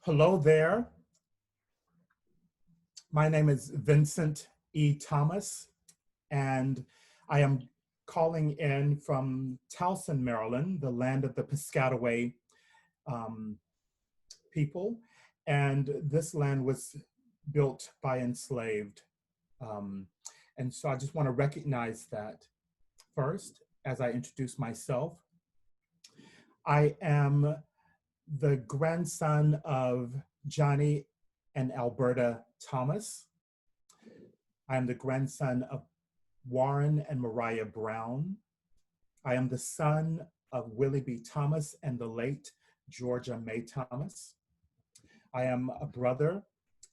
Hello there. My name is Vincent E. Thomas, and I am calling in from Towson, Maryland, the land of the Piscataway um, people. And this land was built by enslaved. Um, and so I just want to recognize that first as I introduce myself. I am the grandson of Johnny and Alberta Thomas. I am the grandson of Warren and Mariah Brown. I am the son of Willie B. Thomas and the late Georgia May Thomas. I am a brother,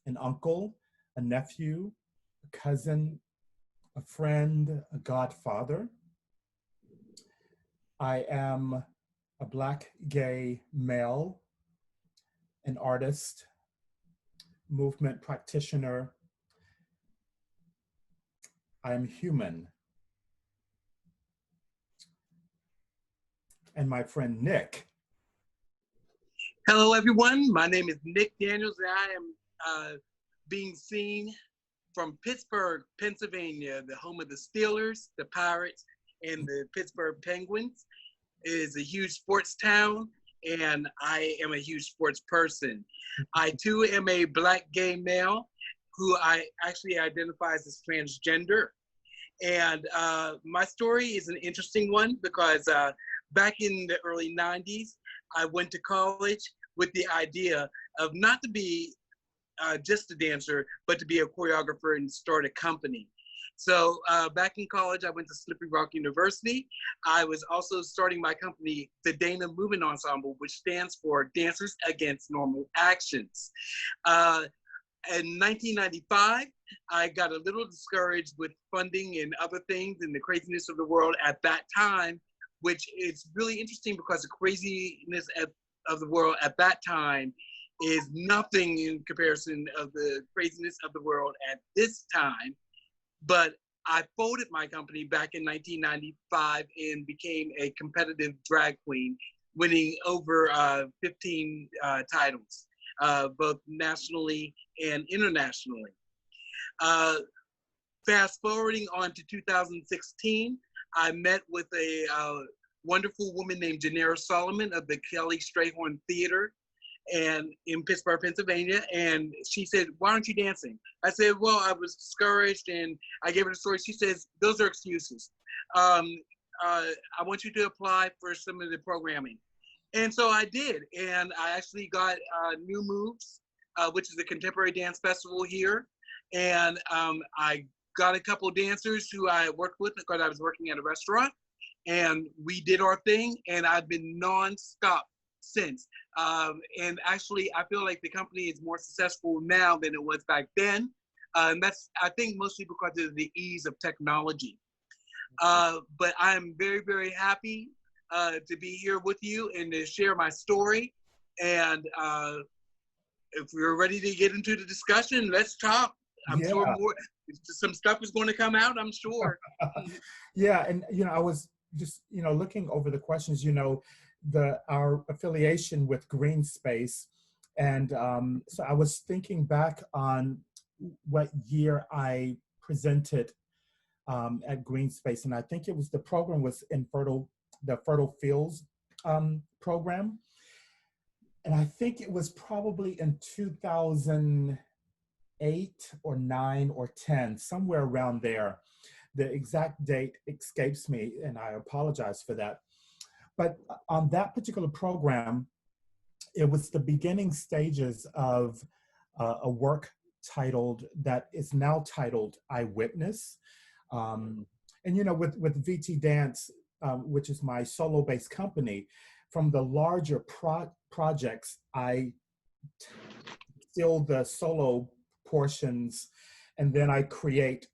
an uncle, a nephew, a cousin, a friend, a godfather. I am a Black gay male, an artist, movement practitioner. I am human. And my friend Nick. Hello, everyone. My name is Nick Daniels, and I am being seen from Pittsburgh, Pennsylvania, the home of the Steelers, the Pirates, and the Pittsburgh Penguins. It is a huge sports town, and I am a huge sports person. I, too, am a Black gay male who I actually identify as transgender. And my story is an interesting one because back in the early 90s, I went to college with the idea of not to be just a dancer, but to be a choreographer and start a company. So back in college, I went to Slippery Rock University. I was also starting my company, the Dana Movement Ensemble, which stands for Dancers Against Normal Actions. In 1995, I got a little discouraged with funding and other things and the craziness of the world at that time, which is really interesting because the craziness of the world at that time is nothing in comparison of the craziness of the world at this time. But I folded my company back in 1995 and became a competitive drag queen, winning over 15 titles, both nationally and internationally. Fast forwarding on to 2016, I met with a wonderful woman named Janera Solomon of the Kelly Strayhorn Theater and in Pittsburgh, Pennsylvania. And she said, "Why aren't you dancing?" I said, "Well, I was discouraged," and I gave her the story. She says, "Those are excuses. I want you to apply for some of the programming." And so I did. And I actually got New Moves, which is a contemporary dance festival here. And I got a couple of dancers who I worked with because I was working at a restaurant. And we did our thing, and I've been nonstop since. And actually, I feel like the company is more successful now than it was back then. And that's, I think, mostly because of the ease of technology. But I'm very, very happy to be here with you and to share my story. And if we're ready to get into the discussion, let's talk. I'm sure some stuff is going to come out, I'm sure. Yeah, and I was just looking over the questions, our affiliation with Green Space, and so I was thinking back on what year I presented at Green Space, and I think it was the program was in the Fertile Fields program, and I think it was probably in 2008 or 9 or 10, somewhere around there. The exact date escapes me, and I apologize for that. But on that particular program, it was the beginning stages of a work that is now titled Eyewitness. And with VT Dance, which is my solo-based company, from the larger projects, I steal the solo portions, and then I create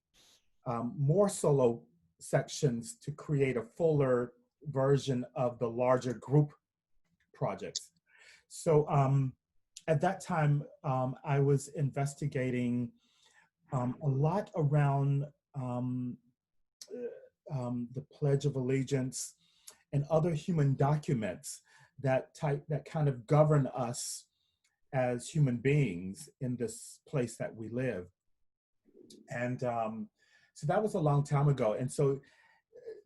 more solo sections to create a fuller version of the larger group projects. So at that time, I was investigating a lot around the Pledge of Allegiance and other human documents that kind of govern us as human beings in this place that we live. And so that was a long time ago. And so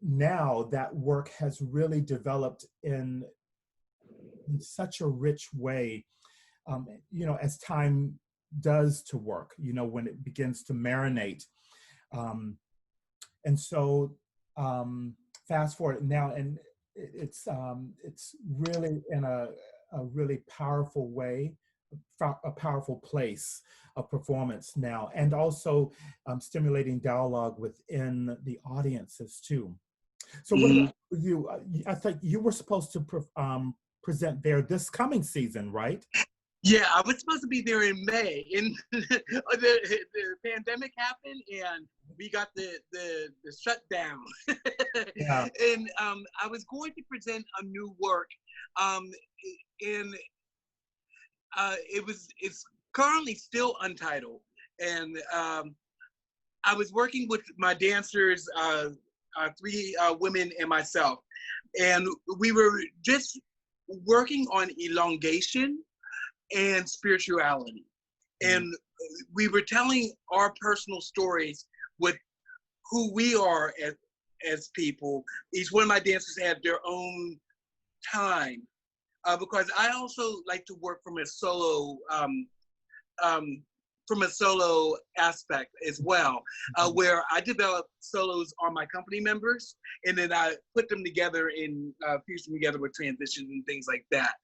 now that work has really developed in such a rich way, as time does to work, when it begins to marinate. Um, and so fast forward now, and it's really in a really powerful way, a powerful place of performance now, and also stimulating dialogue within the audiences too. So what Mhm. about you? I think you were supposed to present there this coming season, right? Yeah, I was supposed to be there in May, and the pandemic happened, and we got the shutdown. Yeah. And I was going to present a new work, um, and it's currently still untitled, and I was working with my dancers, three women and myself, and we were just working on elongation and spirituality. Mm. And we were telling our personal stories with who we are as people. Each one of my dancers had their own time, because I also like to work um, from a solo aspect as well, Mhm. where I develop solos on my company members, and then I put them together and fuse them together with transitions and things like that.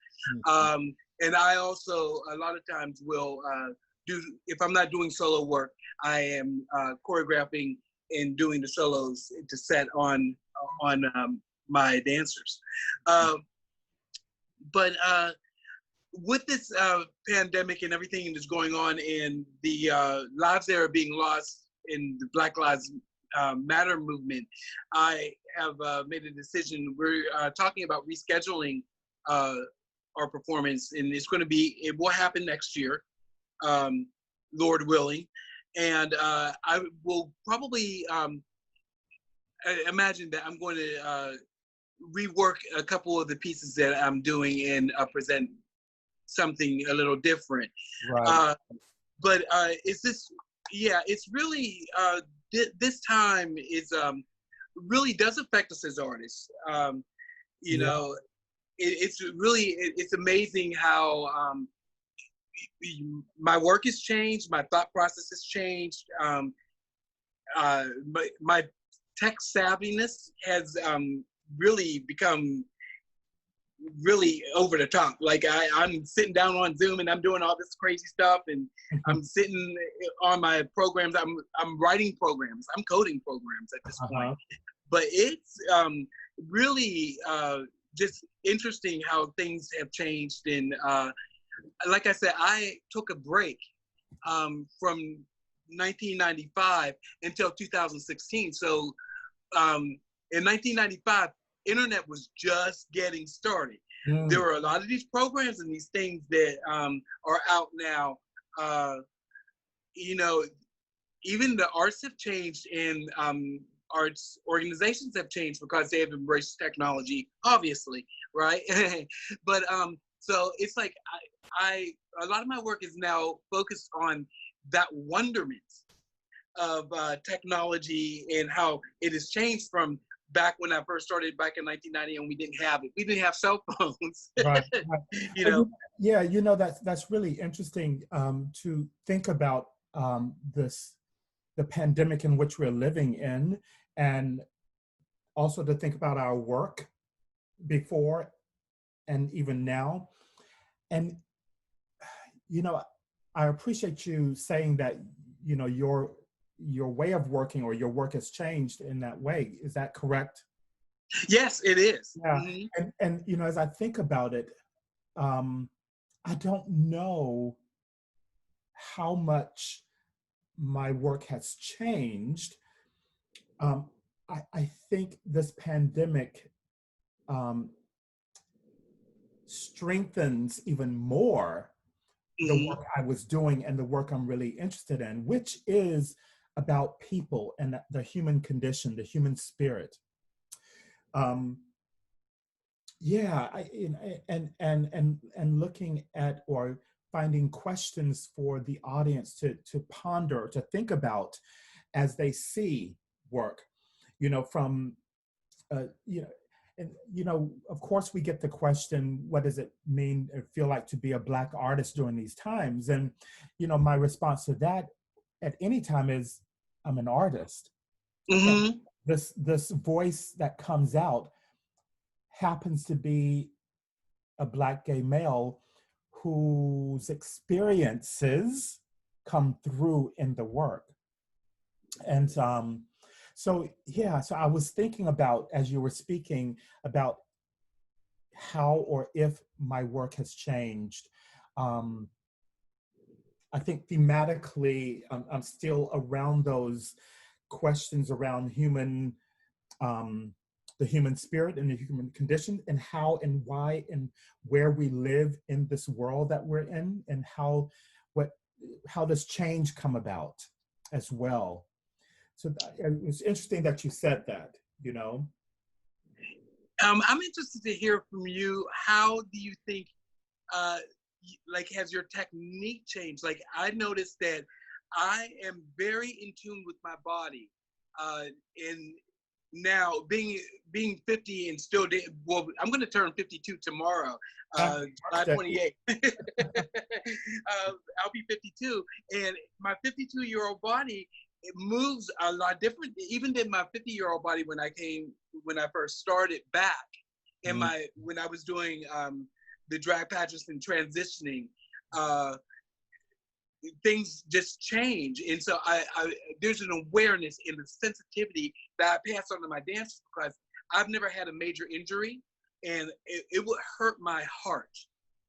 Mhm. And I also a lot of times will do, if I'm not doing solo work, I am choreographing and doing the solos to set on my dancers. Uh, but with this pandemic and everything that's going on, and the lives that are being lost in the Black Lives Matter movement, I have made a decision. We're talking about rescheduling our performance, and it will happen next year, um, Lord willing. And I will probably imagine that I'm going to rework a couple of the pieces that I'm doing and present something a little different. Right. Uh, but it's this, yeah, it's really, this time is really does affect us as artists. You Yeah. know, it's amazing how my work has changed, my thought process has changed. My tech savviness has really become really over the top. Like I'm sitting down on Zoom and I'm doing all this crazy stuff, and I'm sitting on my programs. I'm writing programs. I'm coding programs at this point. Uh-huh. But it's really just interesting how things have changed. And like I said, I took a break from 1995 until 2016. So in 1995, internet was just getting started. There Mm. were a lot of these programs and these things that are out now. Uh, you know, even the arts have changed, and arts organizations have changed because they have embraced technology, obviously, right? But so it's like I a lot of my work is now focused on that wonderment of technology and how it has changed from back when I first started back in 1990, and we didn't have it. We didn't have cell phones, Right. Right. you Uh, know. you- Yeah, that's really interesting to think about the pandemic in which we're living in, and also to think about our work before and even now. And you know, I appreciate you saying that, your way of working or your work has changed in that way. Is that correct? Yes, it is. Yeah. Mm-hmm. And as I think about it, um, I don't know how much my work has changed. Um, I think this pandemic um, strengthens even more the Mm-hmm. work I was doing and the work I'm really interested in, which is about people and the human condition, the human spirit. Um, yeah, and looking at or finding questions for the audience to ponder, to think about as they see work, from, you know, and, of course we get the question, what does it mean or feel like to be a Black artist during these times? And, my response to that at any time is, I'm an artist. And Mm-hmm. this voice that comes out happens to be a Black gay male whose experiences come through in the work. And so I was thinking about, as you were speaking, about how or if my work has changed. I think thematically, I'm still around those questions around the human spirit and the human condition, and how and why and where we live in this world that we're in, and how does change come about as well. So it's interesting that you said that, I'm interested to hear from you. How do you think, like, has your technique changed? Like, I noticed that I am very in tune with my body, and now being 50 and still, well, I'm going to turn 52 tomorrow, July 28th. I'll be 52, and my 52-year-old body, it moves a lot different even than my 50-year-old body when I first started back. And when I was doing the drag pageants and transitioning, things just change. And so I there's an awareness and the sensitivity that I pass on to my dancers, because I've never had a major injury, and it would hurt my heart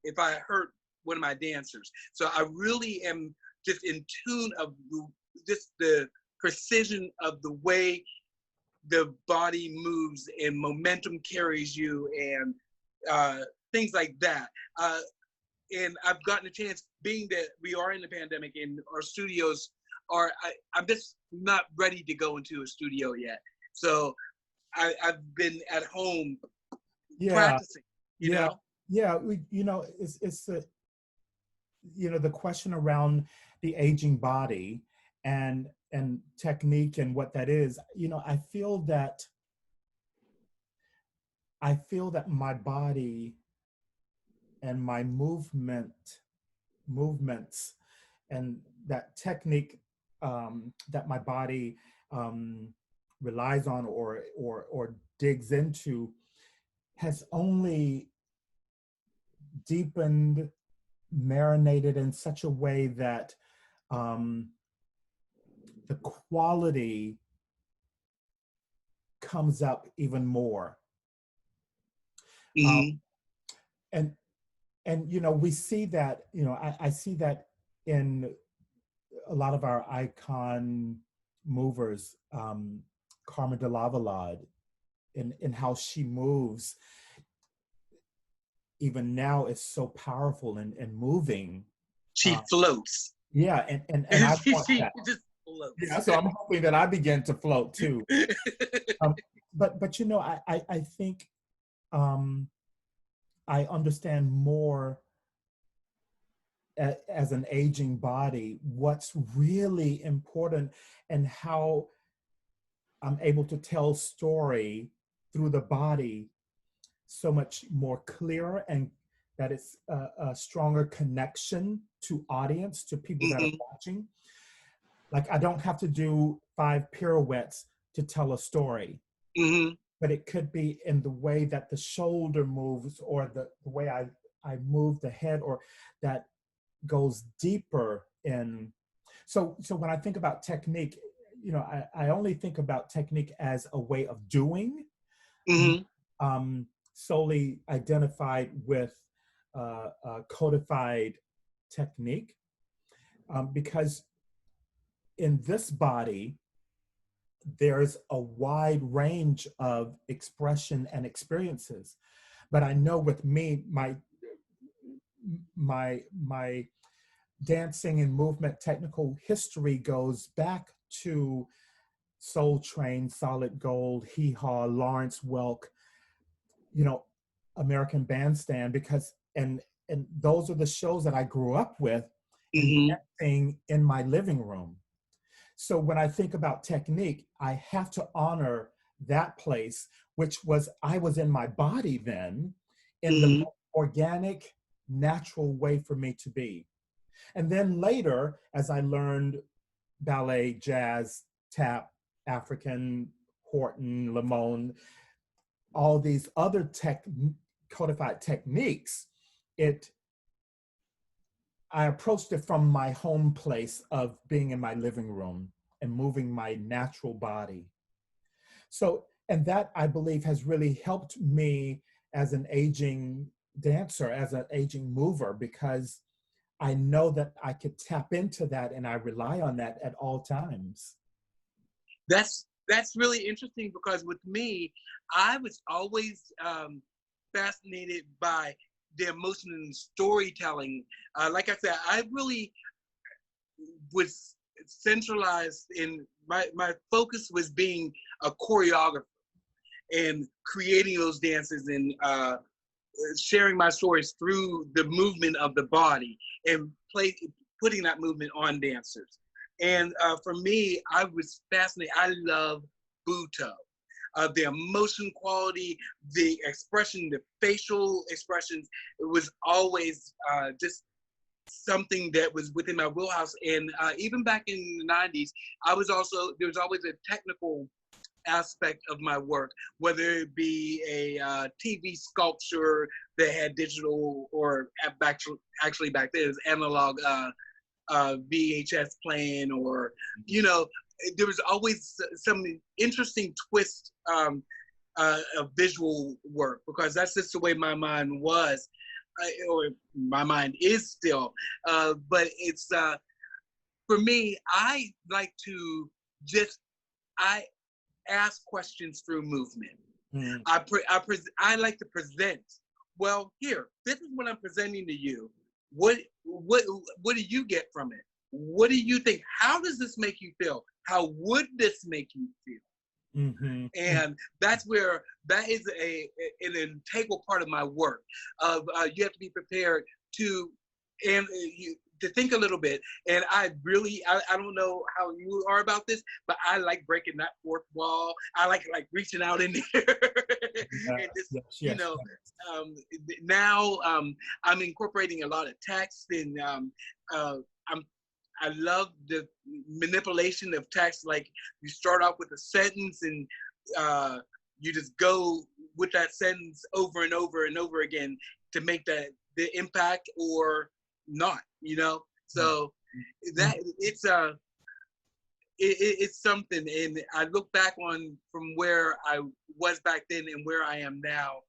if I hurt one of my dancers. So I really am just in tune of just the precision of the way the body moves and momentum carries you, and things like that. And I've gotten a chance, being that we are in the pandemic and our studios I'm just not ready to go into a studio yet. So I've been at home practicing, you know? Yeah, it's the question around the aging body and technique and what that is. I feel that my body and my movements and that technique that my body relies on or digs into has only deepened, marinated in such a way that the quality comes up even more. Mm-hmm. And we see that, I see that in a lot of our icon movers, Carmen de Lavalade, in how she moves even now is so powerful and moving. She floats. Yeah, and I want She that. just floats. Yeah, so I'm hoping that I begin to float too. But I think I understand more as an aging body what's really important, and how I'm able to tell story through the body so much more clear, and that it's a stronger connection to audience, to people that are watching. Like, I don't have to do 5 pirouettes to tell a story, but it could be in the way that the shoulder moves, or the way I move the head, or that goes deeper in. So when I think about technique, I only think about technique as a way of doing, solely identified with codified technique, because in this body, there's a wide range of expression and experiences. But I know with me, my dancing and movement technical history goes back to Soul Train, Solid Gold, Hee Haw, Lawrence Welk, American Bandstand, because and and those are the shows that I grew up with and Mm-hmm. dancing in my living room. So when I think about technique, I have to honor that place, which was, I was in my body then, in the Mm-hmm. most organic, natural way for me to be. And then later, as I learned ballet, jazz, tap, African, Horton, Limon, all these other codified techniques, it I approached it from my home place of being in my living room and moving my natural body. So, and that I believe has really helped me as an aging dancer, as an aging mover, because I know that I could tap into that and I rely on that at all times. That's really interesting because with me, I was always fascinated by the emotion and storytelling. Like I said, I really was centralized in my focus was being a choreographer and creating those dances and sharing my stories through the movement of the body and putting that movement on dancers. And for me, I was fascinated. I love Buto. The emotion quality, the expression, the facial expressions, it was always just something that was within my wheelhouse. And even back in the 90s, there was always a technical aspect of my work, whether it be a TV sculpture that had digital or actually back then it was analog VHS playing, or there was always some interesting twist of visual work because that's just the way my mind was, or my mind is still. But it's for me, I like to just I ask questions through movement. Mm. I like to present. Well, here, this is what I'm presenting to you. What do you get from it? What do you think? How does this make you feel? How would this make you feel? Mm-hmm. And that is an integral part of my work. You have to be prepared to to think a little bit. And I don't know how you are about this, but I like breaking that fourth wall. I like reaching out in there and just Yes, yes, now I'm incorporating a lot of text and I love the manipulation of text. Like you start off with a sentence and you just go with that sentence over and over and over again to make the impact or not, So that it's something. And I look back on from where I was back then and where I am now.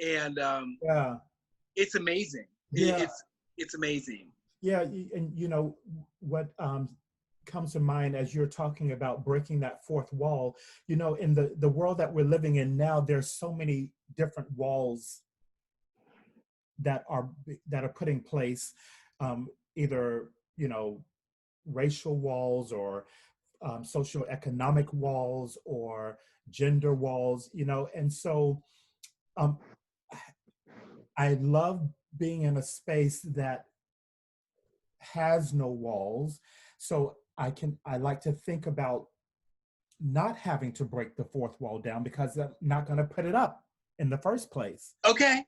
And yeah, it's amazing. yeah. It's amazing. Yeah, and what comes to mind as you're talking about breaking that fourth wall, in the world that we're living in now, there's so many different walls that are put in place, either racial walls or socioeconomic walls or gender walls, and so um, I love being in a space that has no walls. So I like to think about not having to break the fourth wall down because I'm not going to put it up in the first place. Okay.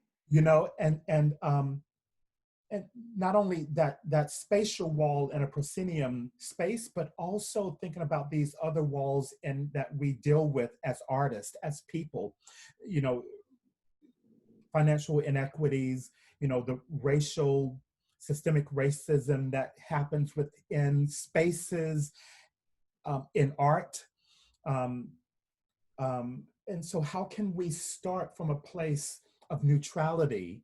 And not only that spatial wall in a proscenium space, but also thinking about these other walls and that we deal with as artists, as people, financial inequities, the racial systemic racism that happens within spaces, in art. Um, and so how can we start from a place of neutrality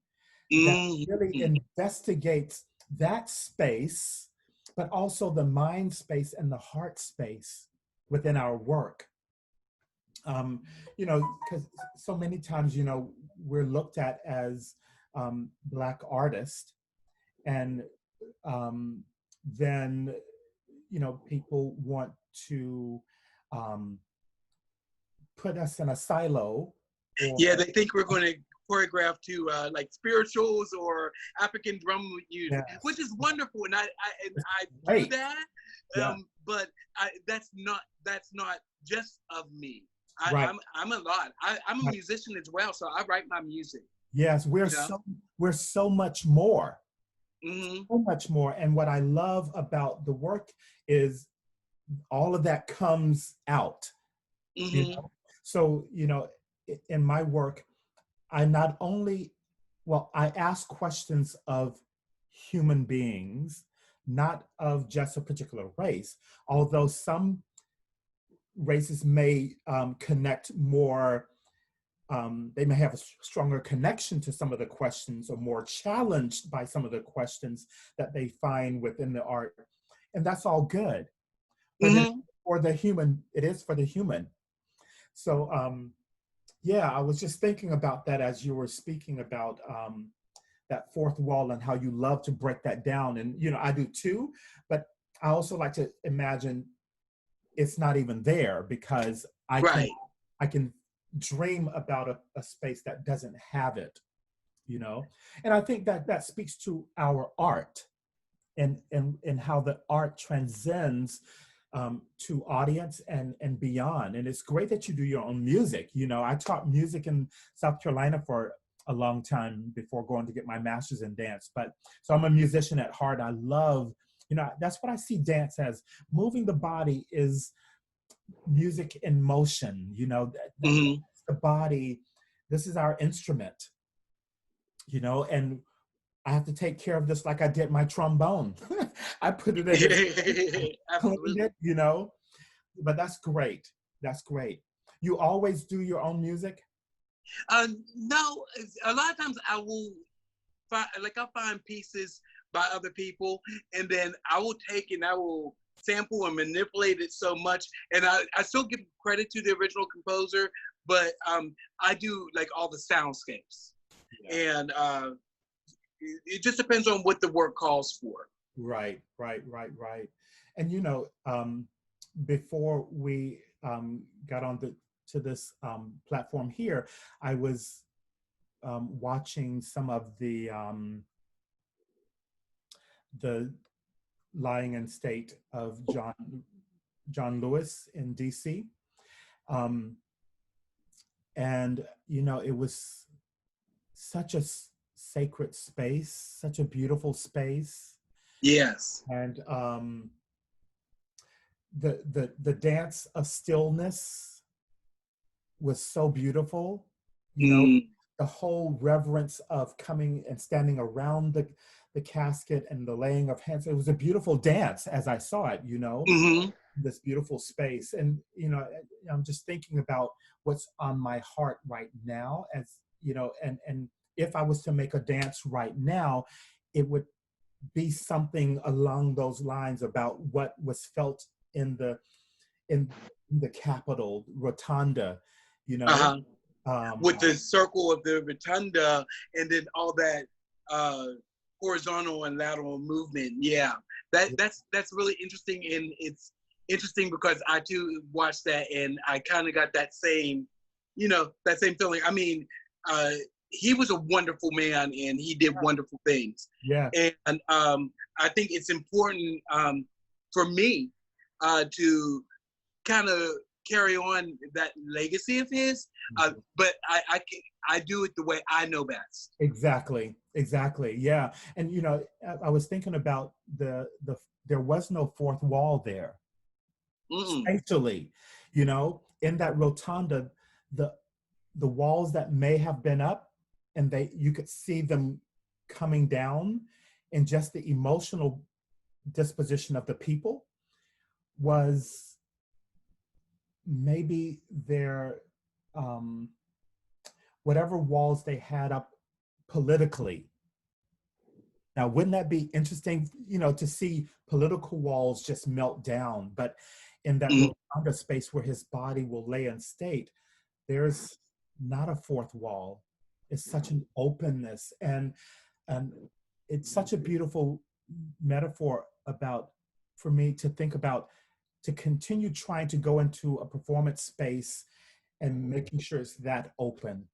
that really investigates that space, but also the mind space and the heart space within our work? Because so many times, we're looked at as Black artists, and then, people want to put us in a silo. Yeah, they think we're going to choreograph to like spirituals or African drum music, Yes. which is wonderful, and I do Great. that. Yeah. But that's not just of me. Right. I'm a lot. I'm a Right. musician as well, so I write my music. Yes. You know. We're so much more. Mm-hmm. So much more. And what I love about the work is all of that comes out, you Mm-hmm. know. So, in my work, I not only, well, I ask questions of human beings, not of just a particular race, although some races may connect more, they may have a stronger connection to some of the questions or more challenged by some of the questions that they find within the art. And that's all good. But Mm-hmm. for the human, it is for the human. So, yeah, I was just thinking about that as you were speaking about that fourth wall and how you love to break that down. And, I do too, but I also like to imagine it's not even there because Right. I can dream about a space that doesn't have it, you know? And I think that that speaks to our art and how the art transcends to audience and beyond. And it's great that you do your own music. I taught music in South Carolina for a long time before going to get my master's in dance. But so I'm a musician at heart. I love, that's what I see dance as. Moving the body is music in motion, Mm-hmm. the body. This is our instrument, and I have to take care of this like I did my trombone. I put it in this, cleaned Absolutely. it, but that's great. That's great. You always do your own music? No, a lot of times I will I'll find pieces by other people, and then I will take and I will sample and manipulate it so much, and I still give credit to the original composer, but I do like all the soundscapes, Yeah. and it just depends on what the work calls for. Right, right, right, right. And before we got on to this platform here, I was watching some of the lying in state of John Lewis in DC. Um, and it was such a sacred space, such a beautiful space. Yes. And the dance of stillness was so beautiful. You know, Mm. the whole reverence of coming and standing around the casket and the laying of hands. It was a beautiful dance as I saw it, Mm-hmm. this beautiful space. And, I'm just thinking about what's on my heart right now as, and if I was to make a dance right now, it would be something along those lines about what was felt in the Capitol rotunda, you know. Uh-huh. Um, With the circle of the rotunda and then all that uh, horizontal and lateral movement. Yeah, that's really interesting, and it's interesting because I too watched that and I kind of got that same, that same feeling. I mean, uh, he was a wonderful man and he did wonderful things, yeah, and I think it's important for me to kind of carry on that legacy of his. But I do it the way I know best. exactly, yeah. And I was thinking about there was no fourth wall there Mm-mm. spatially, in that rotunda, the the walls that may have been up and you could see them coming down, and just the emotional disposition of the people was maybe their um, whatever walls they had up politically. Now, wouldn't that be interesting, to see political walls just melt down? But in that Mm-hmm. rotunda space where his body will lay in state, there's not a fourth wall. It's such an openness, and it's such a beautiful metaphor about, for me to think about, to continue trying to go into a performance space and making sure it's that open.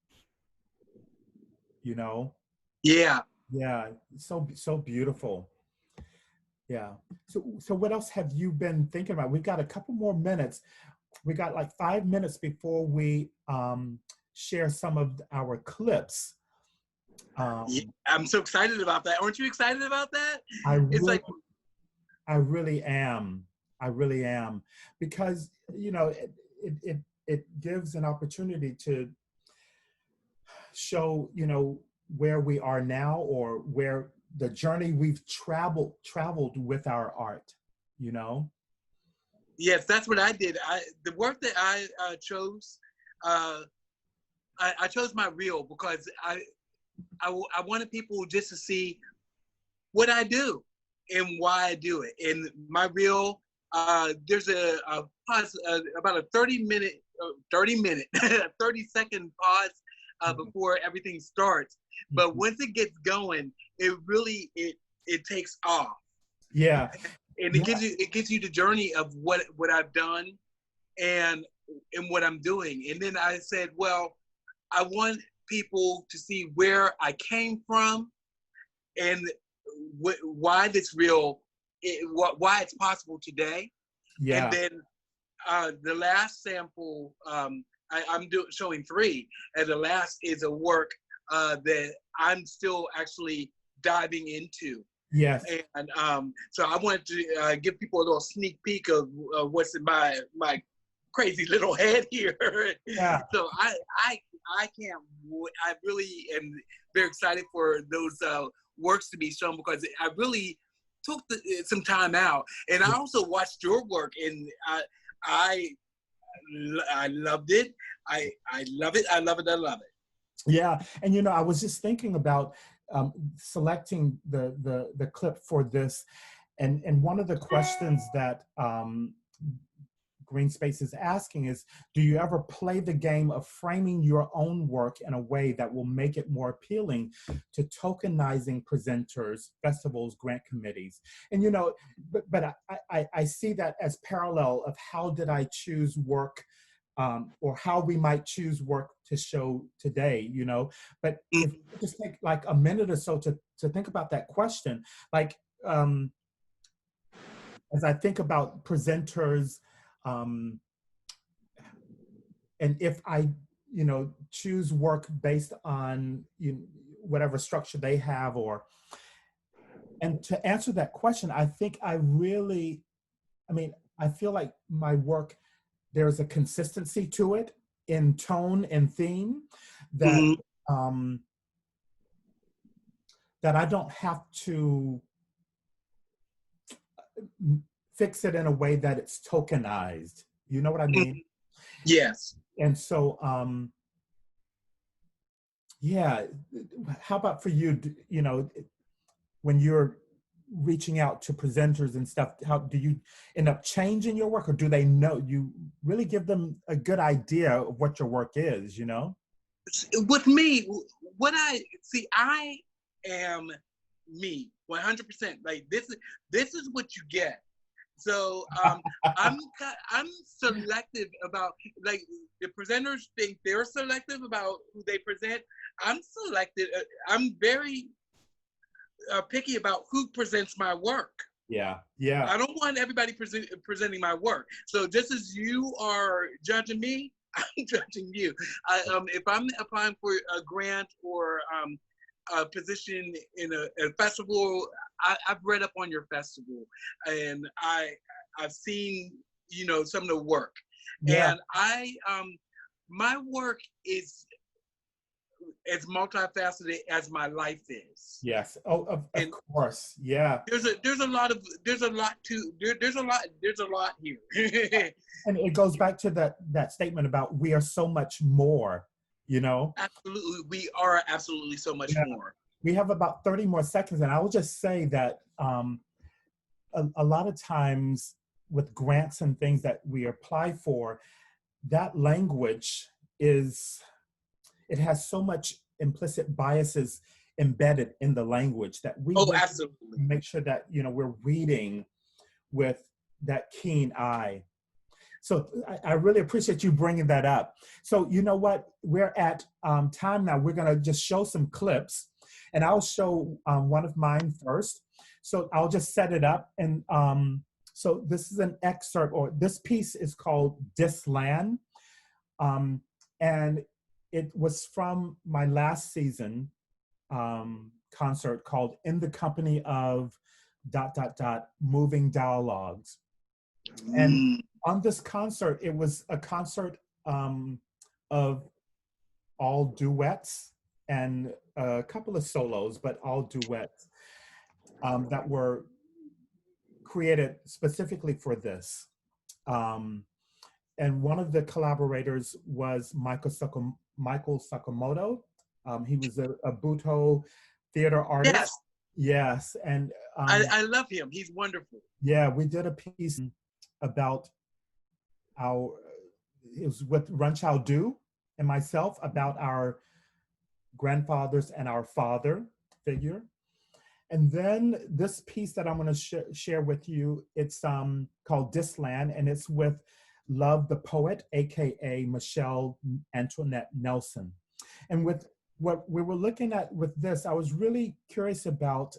you know? Yeah. Yeah, so beautiful. Yeah. So what else have you been thinking about? We've got a couple more minutes. We got like 5 minutes before we share some of our clips. Yeah, Um, I'm so excited about that. Aren't you excited about that? I It's really, like, I really am. I really am, because it gives an opportunity to show where we are now, or where the journey we've traveled with our art. You know. yes, that's what I did. The work that I chose, uh, I chose my reel because I wanted people just to see what I do and why I do it. And my reel, there's a pause, about a 30-second pause before everything starts. But once it gets going, it really it takes off, Yeah. and Yeah. it gives you the journey of what I've done and what I'm doing. And then I said, well, I want people to see where I came from and why this reel, why it's possible today. And Yeah. then the last sample, I'm showing three, and the last is a work that I'm still actually diving into. Yes. And so I wanted to give people a little sneak peek of what's in my crazy little head here. Yeah. So I can't. I really am very excited for those works to be shown, because I really took some time out, and I also watched your work, and I loved it. I love it. I love it. I love it. Yeah, and I was just thinking about selecting the clip for this, and one of the questions that Green Space is asking is, do you ever play the game of framing your own work in a way that will make it more appealing to tokenizing presenters, festivals, grant committees? And but I see that as parallel of how did I choose work, or how we might choose work to show today, But if you just take like a minute or so to think about that question, like as I think about presenters, um, and if I, choose work based on whatever structure they have, and to answer that question, I think I feel like my work, there's a consistency to it in tone and theme that Mm-hmm. um, that I don't have to fix it in a way that it's tokenized. You know what I mean? Yes. And so, yeah. How about for you? When you're reaching out to presenters and stuff, how do you end up changing your work, or do they know you really give them a good idea of what your work is? With me, what I see, I am me 100%. Like this is what you get. So I'm selective about, like, the presenters think they're selective about who they present. I'm selected. I'm very picky about who presents my work. Yeah. Yeah. I don't want everybody presenting my work. So just as you are judging me, I'm judging you. If I'm applying for a grant or a position in a festival, I've read up on your festival, and I've seen some of the work, Yeah. and my work is as multifaceted as my life is. Yes. Oh, of And course. Yeah. there's a lot here. And it goes back to that statement about we are so much more, Absolutely, we are absolutely so much Yeah. more. We have about 30 more seconds, and I will just say that a lot of times with grants and things that we apply for, that language it has so much implicit biases embedded in the language that we Oh, really absolutely. make sure that we're reading with that keen eye. So I really appreciate you bringing that up. So you know what? We're at time now. We're going to just show some clips, and I'll show one of mine first. So I'll just set it up. And so this is an excerpt, or this piece is called Disland. And it was from my last season concert called In the Company of ... Moving Dialogues. And on this concert, it was a concert of all duets and a couple of solos, but all duets that were created specifically for this. And one of the collaborators was Michael Sakamoto. He was a Buto theater artist. Yes. Yes, and I love him. He's wonderful. Yeah, we did a piece about it was with Runchow Du and myself, about our grandfathers and our father figure. And then this piece that I'm going to share with you, it's called Disland, and it's with Love the Poet, AKA Michelle Antoinette Nelson. And with what we were looking at with this, I was really curious about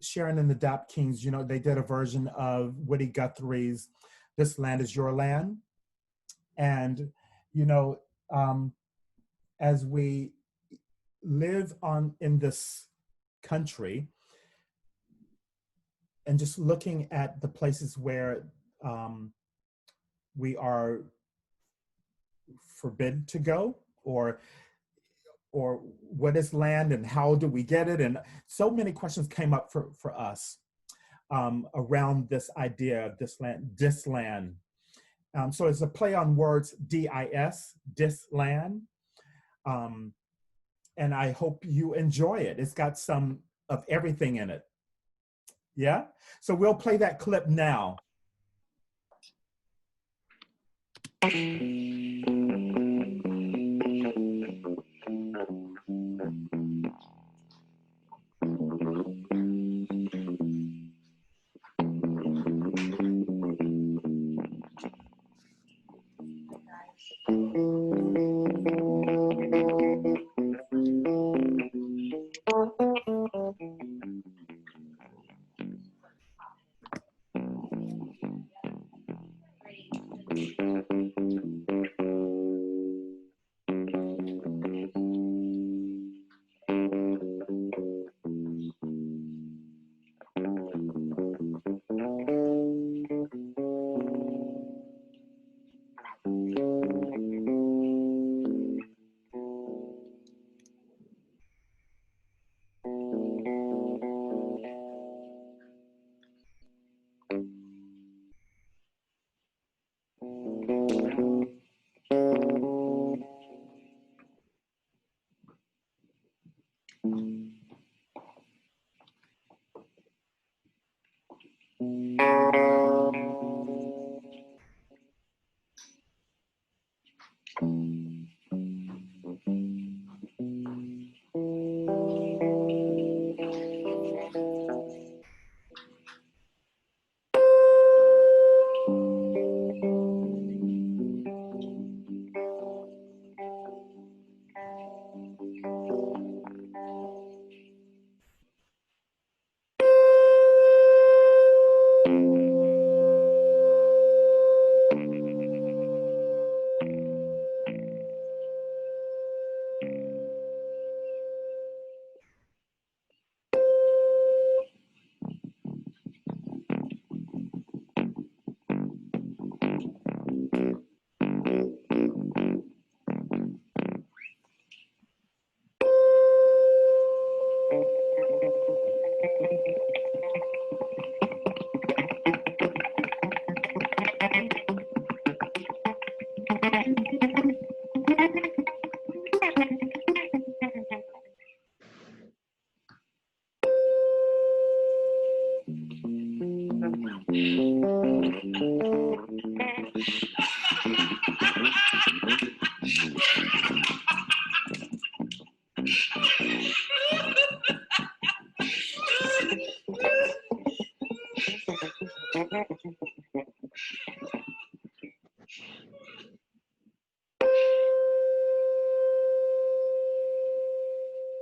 Sharon and the Dap Kings. You know, they did a version of Woody Guthrie's This Land Is Your Land. And, you know, as we live in this country, and just looking at the places where we are forbidden to go, or what is land and how do we get it? And so many questions came up for us around this idea of this land. So it's a play on words, D-I-S, Disland. And I hope you enjoy it. It's got some of everything in it. Yeah? So we'll play that clip now.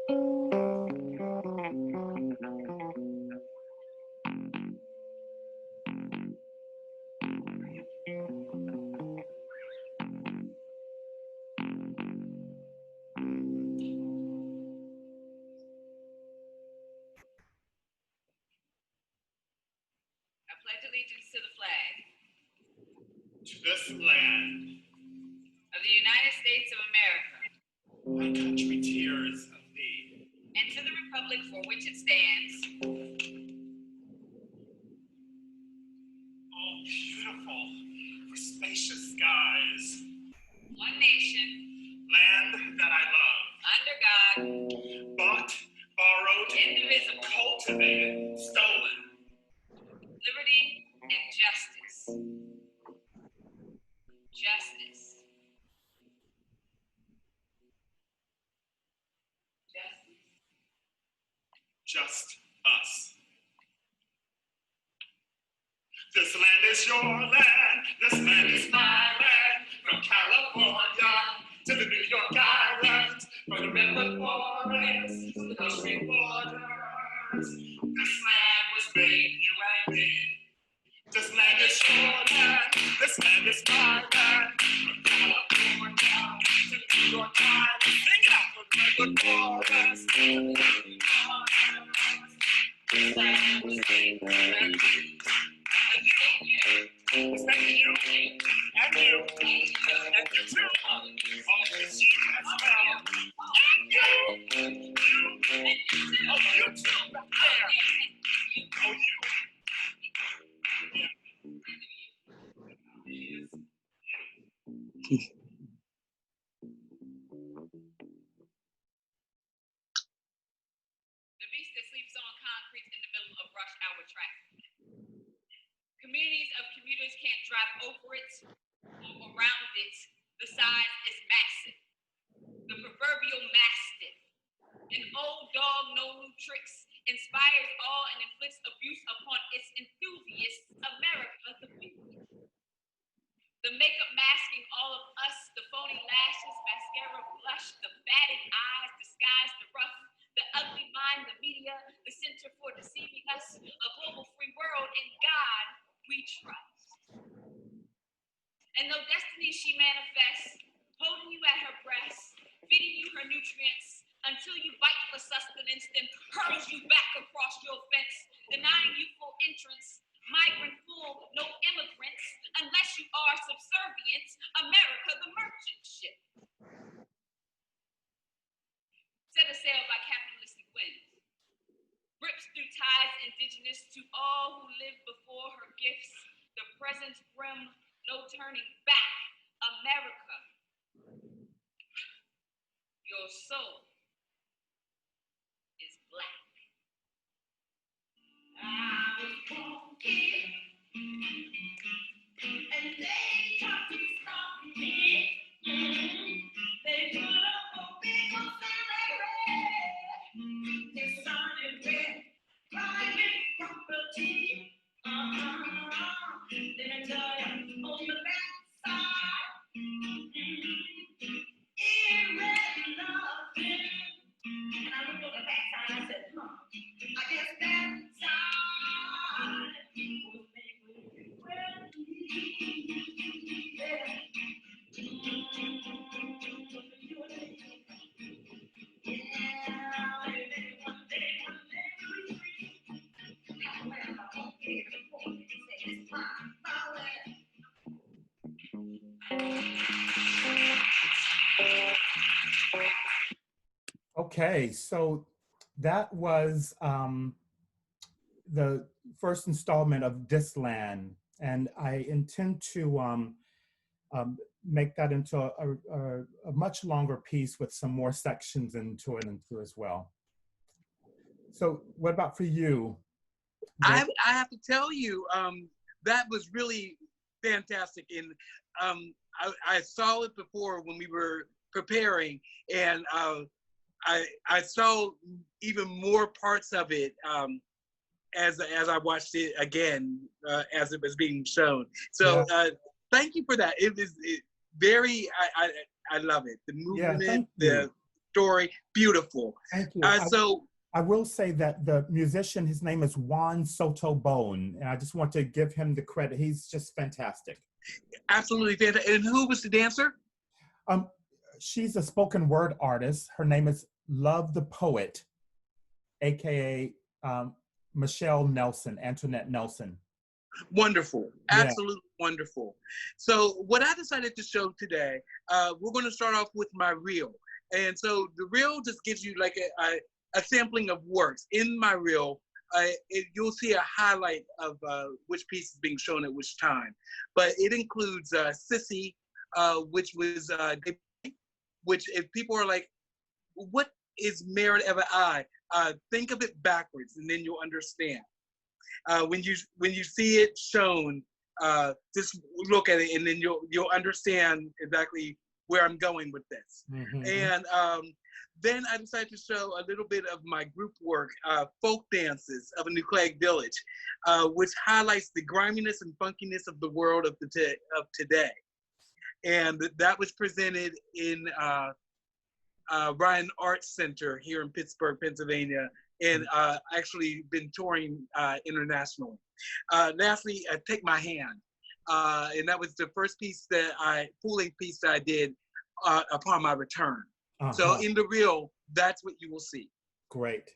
pledge allegiance to the flag to this land of the United States of America my country tears of thee, and to the republic for which it stands, oh beautiful for spacious skies, one nation, land that I love, under God, bought, borrowed, indivisible, cultivated, stolen, liberty and justice. Justice. Justice. just us. This land is your land, this land is my land, from California to the New York Islands, from the redwood forests to the Gulf Stream borders. This land was made you and me. This land is your land, this land is my land, from California to the New York Islands. Sing it out, from the redwood forests to the Gulf Stream borders. This land was made you and me. Thank you, and you, and you too. Oh, it's you as well. And you too. Oh, you too, back there. Oh, you. The beast that sleeps on concrete in the middle of rush hour traffic. Communities of commuters can't drive over it or around it. The size is massive. The proverbial mastiff. An old dog, no new tricks, inspires awe and inflicts abuse upon its enthusiasts. America, the people. The makeup masking all of us, the phony lashes, mascara blush, the batted eyes disguise the rough, the ugly mind, the media, the center for deceiving us, a global free world, in God we trust. And though destiny she manifests, holding you at her breast, feeding you her nutrients, until you bite for sustenance, then hurls you back across your fence, denying you full entrance, migrant full, no immigrants, unless you are subservient, America the merchant ship. Set a sail by capitalistic winds, rips through ties indigenous to all who lived before her gifts, the present brim, no turning back, America. Your soul is black. I was walking, and they tried to stop me. They put up a big old salary. They started with private property. Then I tell you, on the backside, it read nothing. And I looked on the backside and I said, I guess that side was made with yeah. Okay, so that was the first installment of This Land, and I intend to make that into a much longer piece with some more sections into it as well. So what about for you? I have to tell you, that was really fantastic. And I saw it before when we were preparing, and I saw even more parts of it as I watched it again as it was being shown. So thank you for that. It was very, I love it. The movement, the story. Beautiful. Thank you. So I will say that the musician, his name is Juan Soto Bone, and I just want to give him the credit. He's just fantastic. absolutely fantastic. And who was the dancer? She's a spoken word artist. Her name is Love the Poet, AKA Michelle Nelson, Antoinette Nelson. Wonderful. Yeah. Absolutely wonderful. So what I decided to show today, we're going to start off with my reel. And so the reel just gives you like a sampling of works. In my reel, you'll see a highlight of which piece is being shown at which time. But it includes Sissy, which was, which if people are like, what is Merit Ever I? Think of it backwards and then you'll understand. When you see it shown, just look at it and then you'll understand exactly where I'm going with this. Mm-hmm. And then I decided to show a little bit of my group work, Folk Dances of a Nucleic Village, which highlights the griminess and funkiness of the world of today. And that was presented in Ryan Arts Center here in Pittsburgh, Pennsylvania, and actually been touring internationally. Lastly, Take My Hand. And that was the first piece full-length piece that I did upon my return. So in the reel, that's what you will see. Great.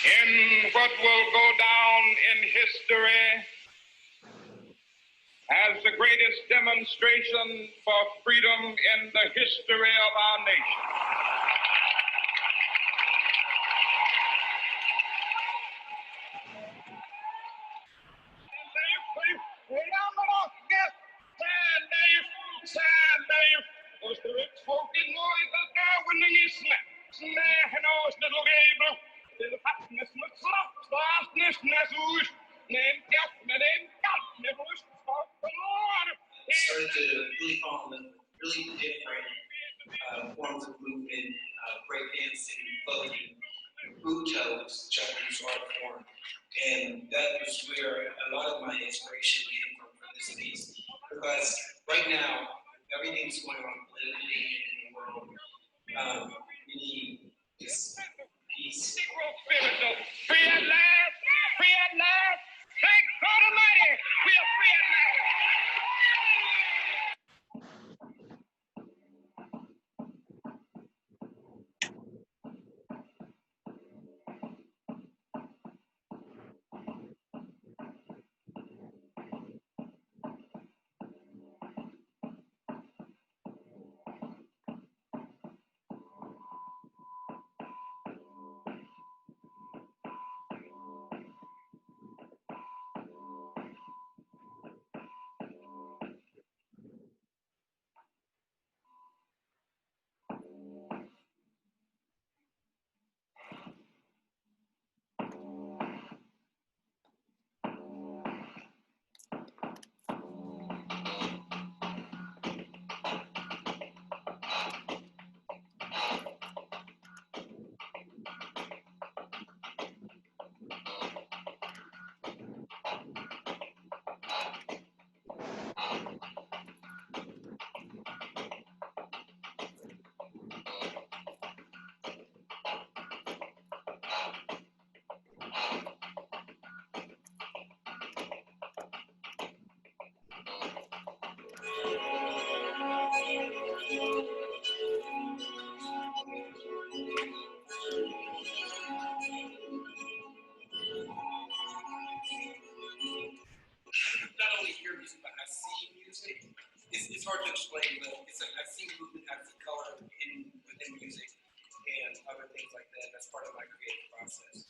In what will go down in history as the greatest demonstration for freedom in the history of our nation. Started to really fall in really different forms of movement, breakdancing, voguing, Buto's Japanese art form. And that was where a lot of my inspiration came from for this piece. Because right now, everything's going on politically in the world. We need just peace. Free at last! Free at last! Thank God Almighty! We are free at last! hard to explain, but it's like I see movement as a color within music and other things like that. That's part of my creative process.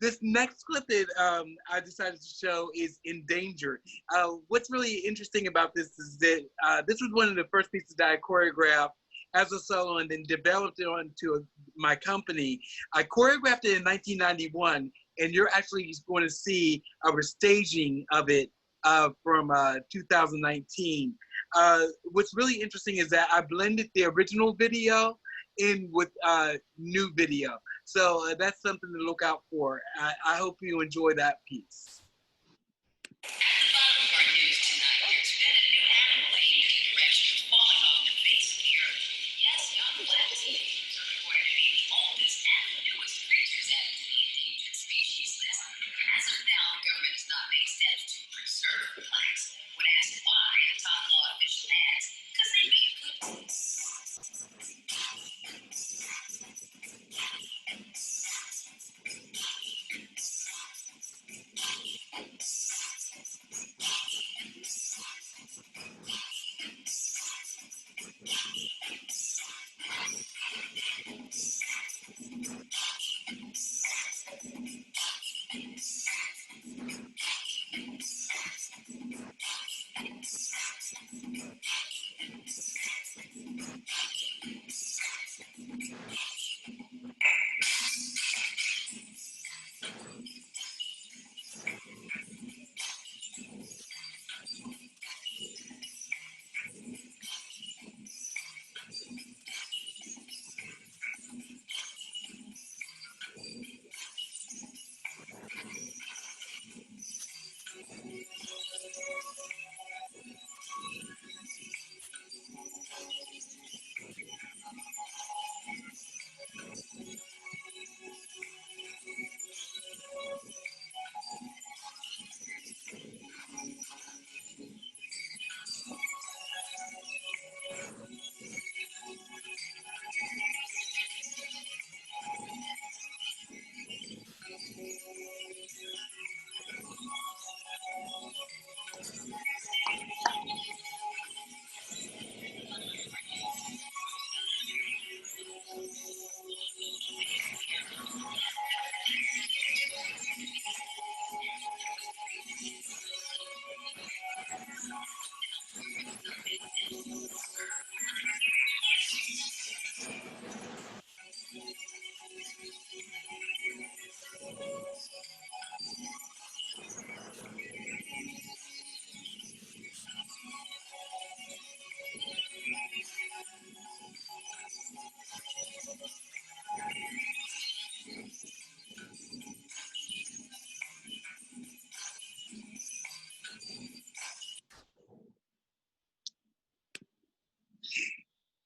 This next clip that I decided to show is Endangered. What's really interesting about this is that this was one of the first pieces that I choreographed as a solo and then developed it onto my company. I choreographed it in 1991, and you're actually going to see a staging of it from 2019. What's really interesting is that I blended the original video in with new video. So that's something to look out for. I hope you enjoy that piece. At the bottom of our news tonight, there's been a new animal aimed at directions falling off the face of the earth. Yes, young black teenagers are reported to be the oldest and newest creatures added to the endangered species list. As of now, the government has not made steps to preserve the blacks. When asked why, a top law official adds, because they make good sense.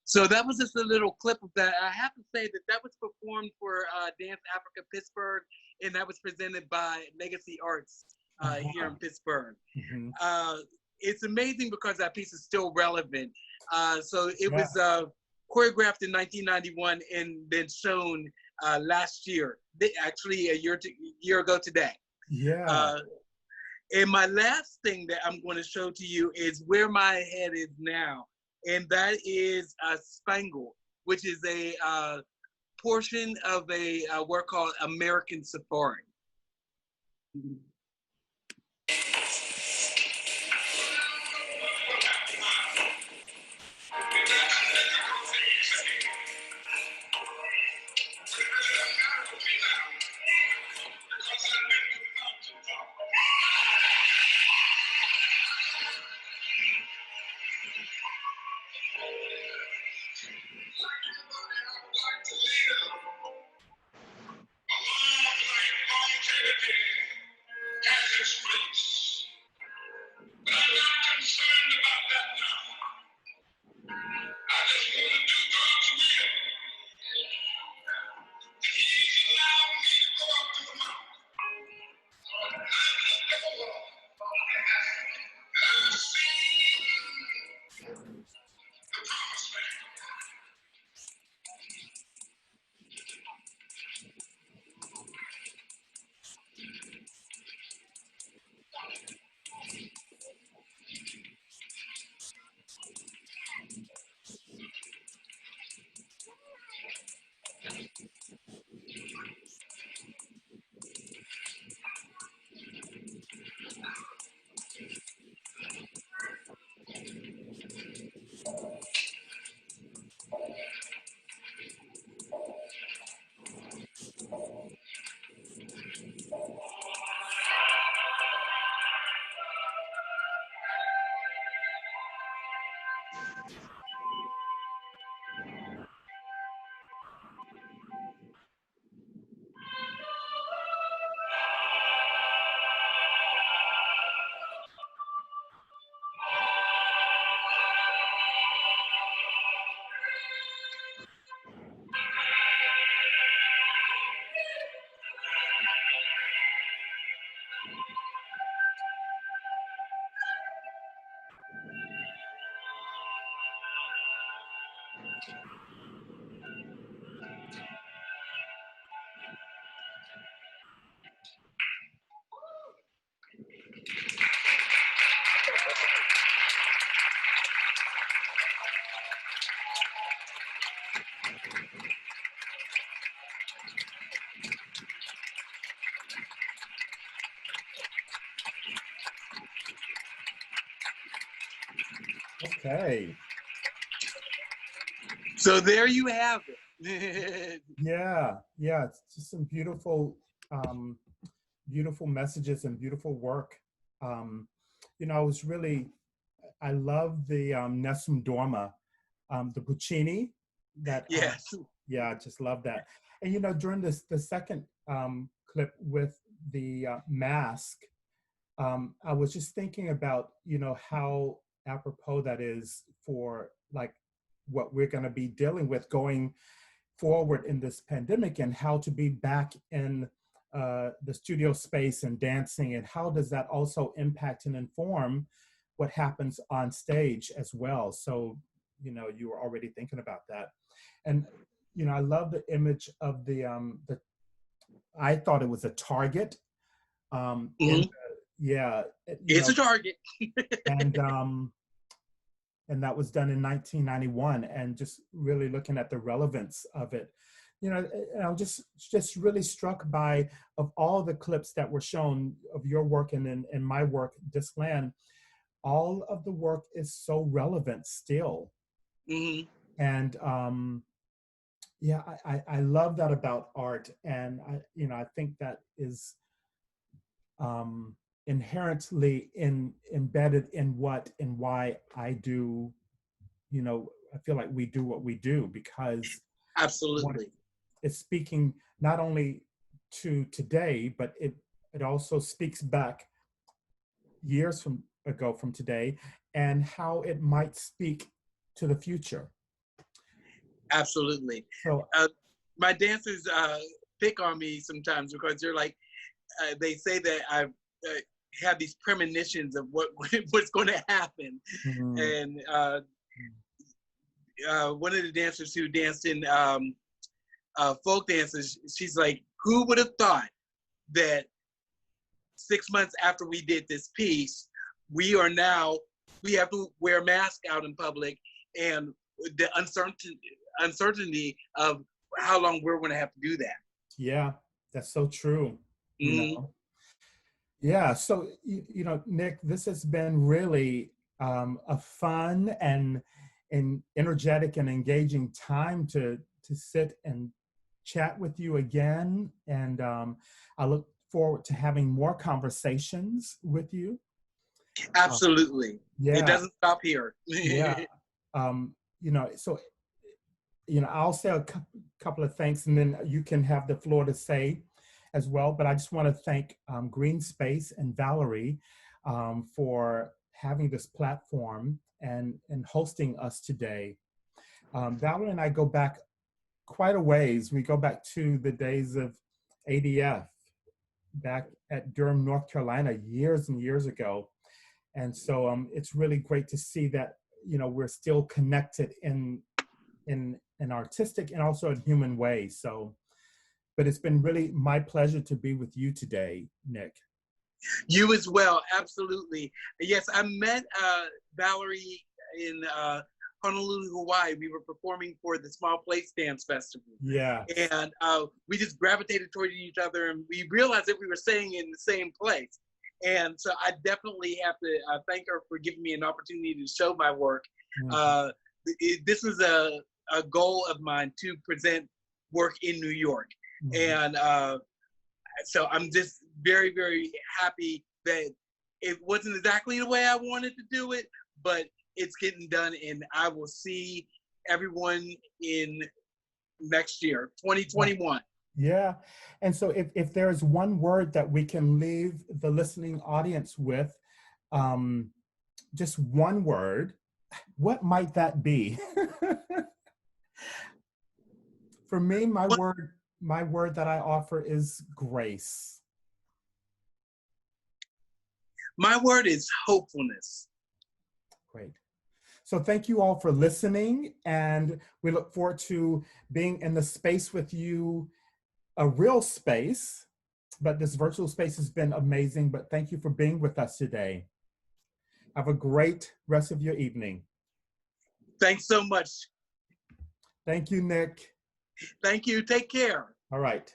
So that was just a little clip of that. I have to say that that was performed for Dance Africa Pittsburgh, and that was presented by Legacy Arts here in Pittsburgh. It's amazing because that piece is still relevant. So it was choreographed in 1991 and then shown last year, actually a year ago today. Yeah. And my last thing that I'm going to show to you is where my head is now. And that is Spangled, which is a portion of a work called American Safari. this place. But I'm not concerned about that now. I just want to do God's will. And He's allowed me to go up to the mountain. And I looked over, and I seen the promised land. Okay. So there you have it. Yeah, yeah, it's just some beautiful, beautiful messages and beautiful work. You know, I love the Nessun Dorma, the Puccini. That Yes. yeah, I just love that. And you know, during the second clip with the mask, I was just thinking about, you know, how apropos that is for like what we're going to be dealing with going forward in this pandemic, and how to be back in the studio space and dancing, and how does that also impact and inform what happens on stage as well. So, you know, you were already thinking about that. And, you know, I love the image of I thought it was a target. Mhm. Yeah, It's a target. and that was done in 1991, and just really looking at the relevance of it. You know, and I'm just really struck by, of all the clips that were shown of your work and my work, Discland, all of the work is so relevant still. Hmm. And yeah, I love that about art. And you know, I think that is inherently embedded in what and why I do, you know, I feel like we do what we do, because Absolutely. it's speaking not only to today, but it also speaks back years from ago from today, and how it might speak to the future. Absolutely. So My dancers pick on me sometimes because they're like, they say that I have these premonitions of what's going to happen. And one of the dancers who danced in folk dances, she's like, who would have thought that 6 months after we did this piece, we have to wear a mask out in public, and the uncertainty of how long we're going to have to do that. yeah, that's so true. You know. Yeah, so you know, Nick, this has been really a fun and energetic and engaging time to sit and chat with you again, and I look forward to having more conversations with you. Absolutely. Yeah, it doesn't stop here. yeah. You know, so you know, I'll say a couple of thanks, and then you can have the floor to say. as well. But I just want to thank Green Space and Valerie for having this platform and hosting us today. Valerie and I go back quite a ways. We go back to the days of ADF back at Durham, North Carolina, years and years ago. And so it's really great to see that, you know, we're still connected in an artistic and also a human way. So, but it's been really my pleasure to be with you today, Nick. You as well, absolutely. Yes, I met Valerie in Honolulu, Hawaii. We were performing for the Small Place Dance Festival. Yeah. And we just gravitated toward each other, and we realized that we were staying in the same place. And so I definitely have to thank her for giving me an opportunity to show my work. This is a goal of mine, to present work in New York. And so I'm just very, very happy that it wasn't exactly the way I wanted to do it, but it's getting done, and I will see everyone in next year, 2021. Yeah. And so if there's one word that we can leave the listening audience with, just one word, what might that be? For me, my word that I offer is grace. My word is hopefulness. Great. So thank you all for listening, and we look forward to being in the space with you, a real space, but this virtual space has been amazing, but thank you for being with us today. Have a great rest of your evening. Thanks so much. Thank you, Nick. Thank you. Take care. All right.